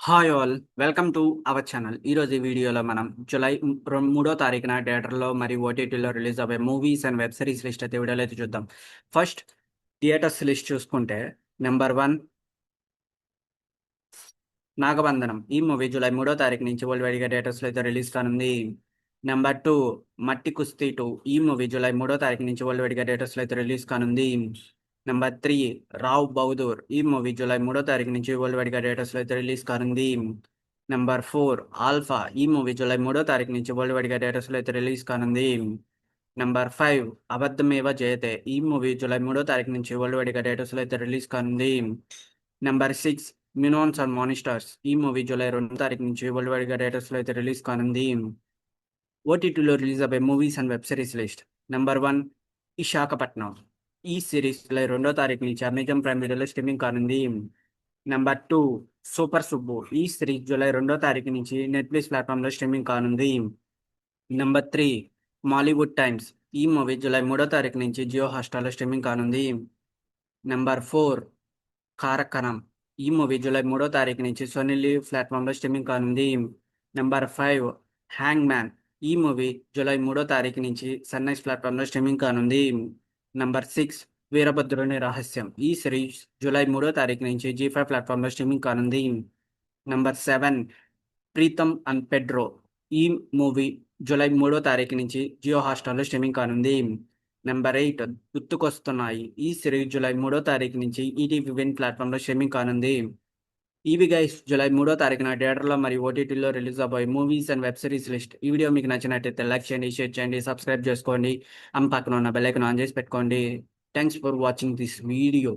Hi all, welcome to our channel. ఈరోజు ఈ వీడియోలో మనం జూలై 3వ తారీఖున థియేటర్లో మరియు ఓటీటీలో రిలీజ్ అవ్వే movies and web series list అయితే వీడియోలో అయితే చూద్దాం. ఫస్ట్ థియేటర్స్ లిస్ట్ చూసుకుంటే నెంబర్ 1 నాగబంధనం. ఈ మూవీ జూలై 3వ తారీఖు నుంచి వరల్డ్ వైడ్గా థియేటర్స్లో అయితే రిలీజ్ కానుంది. నెంబర్ 2 మట్టి కుస్తీ 2. ఈ మూవీ జూలై 3వ తారీఖు నుంచి వరల్డ్ వైడ్గా థియేటర్స్లో అయితే రిలీజ్ కానుంది. నెంబర్ 3 రావ్ బహదూర్. ఈ మూవీ జూలై 3వ తారీఖు నుంచి వరల్డ్ వైడ్గా థియేటర్స్లో అయితే రిలీజ్ కానుంది. Number 4 alpha. ఈ మూవీ జూలై 3వ తారీఖు నుంచి వరల్డ్ వైడ్గా థియేటర్స్లో అయితే రిలీజ్ కానుంది. నెంబర్ 5 అబద్ధమేవ జయతే. ఈ మూవీ జూలై 3వ తారీఖు నుంచి వరల్డ్ వైడ్గా థియేటర్స్లో అయితే రిలీజ్ కానుంది. Number 6 minions and monsters. ఈ మూవీ జూలై 2వ తారీఖు నుంచి వరల్డ్ వైడ్గా థియేటర్స్లో అయితే రిలీజ్ కానుంది. ఓటీటీలో రిలీజ్ అయ్యే movies and web series list. Number 1 Visakhapatnam. ఈ సిరీస్ జూలై 2వ తారీఖు నుంచి అమెజాన్ ప్రైమ్ వీడియోలో స్ట్రీమింగ్ కానుంది. Number 2 super Subbu. ఈ సిరీస్ జూలై 2వ తారీఖు నుంచి నెట్ఫ్లిక్స్ ప్లాట్ఫామ్లో స్ట్రీమింగ్ కానుంది. Number 3 Mollywood times. ఈ మూవీ జూలై 3వ తారీఖు నుంచి జియో హాట్‌స్టార్‌లో స్ట్రీమింగ్ కానుంది. నెంబర్ 4 కారకనం. ఈ మూవీ జూలై 3వ తారీఖు నుంచి సోనీ లివ్ ప్లాట్ఫామ్లో స్ట్రీమింగ్ కానుంది. Number 5 hang man. ఈ మూవీ జూలై 3వ తారీఖు నుంచి సన్రైజ్ ప్లాట్ఫామ్లో స్ట్రీమింగ్ కానుంది. నెంబర్ 6 వీరభద్రుని రహస్యం. ఈ సిరీస్ జూలై 3వ తారీఖు నుంచి జీ5 ప్లాట్ఫామ్లో స్ట్రీమింగ్ కానుంది. Number 7 Pritam and Pedro. ఈ మూవీ జూలై 3వ తారీఖు నుంచి జియో హాట్‌స్టార్‌లో స్ట్రీమింగ్ కానుంది. నెంబర్ 8 గుర్తుకొస్తున్నాయి. ఈ సిరీస్ జూలై 3వ తారీఖు నుంచి ఈటీవీ విన్ ప్లాట్ఫామ్లో స్ట్రీమింగ్ కానుంది. ఇవి గైస్ జూలై 3వ తారీఖున థియేటర్లో మరియు ఓటీటీలో రిలీజ్ అవబోయే movies and web series list. ఈ వీడియో మీకు నచ్చినట్టయితే లైక్ చేయండి, షేర్ చేయండి, సబ్స్క్రైబ్ చేసుకోండి. పక్కన ఉన్న బెల్ ఐకాన్ ఆన్ చేసి పెట్టుకోండి. Thanks for watching this video.